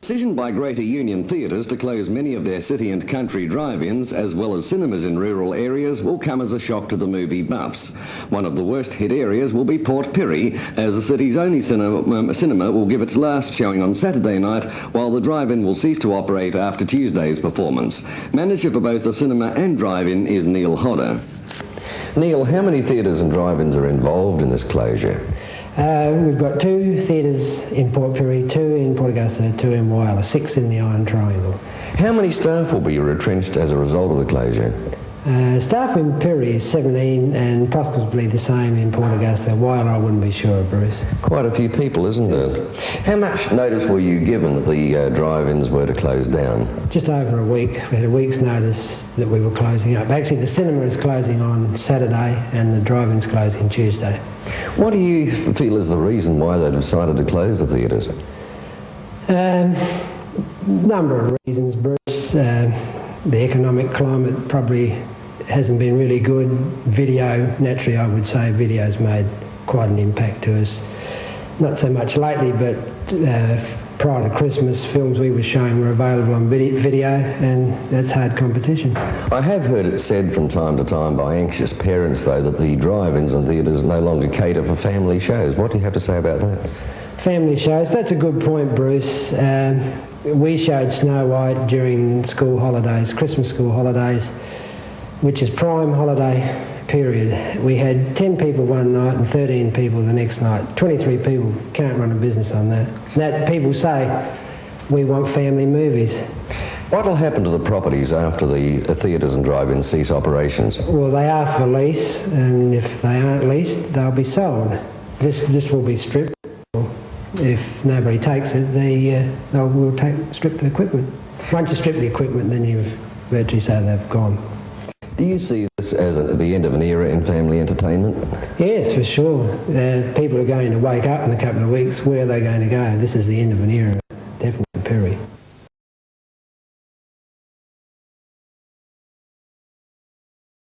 Decision by Greater Union Theatres to close many of their city and country drive-ins, as well as cinemas in rural areas, will come as a shock to the movie buffs. One of the worst hit areas will be Port Pirie, as the city's only cinema will give its last showing on Saturday night, while the drive-in will cease to operate after Tuesday's performance. Manager for both the cinema and drive-in is Neil Hodder. Neil, how many theatres and drive-ins are involved in this closure? We've got 2 theatres in Port Pirie, 2 in Port Augusta, 2 in Whyalla, 6 in the Iron Triangle. How many staff will be retrenched as a result of the closure? Staff in Pirie is 17 and possibly the same in Port Augusta. Whyalla, I wouldn't be sure, Bruce. Quite a few people, isn't it? How much notice were you given that the drive-ins were to close down? Just over a week. We had a week's notice that we were closing up. Actually, the cinema is closing on Saturday and the drive-in's closing Tuesday. What do you feel is the reason why they decided to close the theatres? Number of reasons, Bruce. The economic climate probably hasn't been really good. Video, naturally I would say video's made quite an impact to us. Not so much lately, but prior to Christmas, films we were showing were available on video, and that's hard competition. I have heard it said from time to time by anxious parents, though, that the drive-ins and theatres no longer cater for family shows. What do you have to say about that? Family shows, that's a good point, Bruce. We showed Snow White during school holidays, Christmas school holidays, which is prime holiday period. We had 10 people one night and 13 people the next night. 23 people, can't run a business on that. That people say, we want family movies. What will happen to the properties after the theatres and drive-ins cease operations? Well, they are for lease, and if they aren't leased, they'll be sold. This will be stripped. If nobody takes it, we'll strip the equipment. Once you strip the equipment, then you virtually say they've gone. Do you see this as the end of an era in family entertainment? Yes, for sure. People are going to wake up in a couple of weeks. Where are they going to go? This is the end of an era, definitely, Pirie.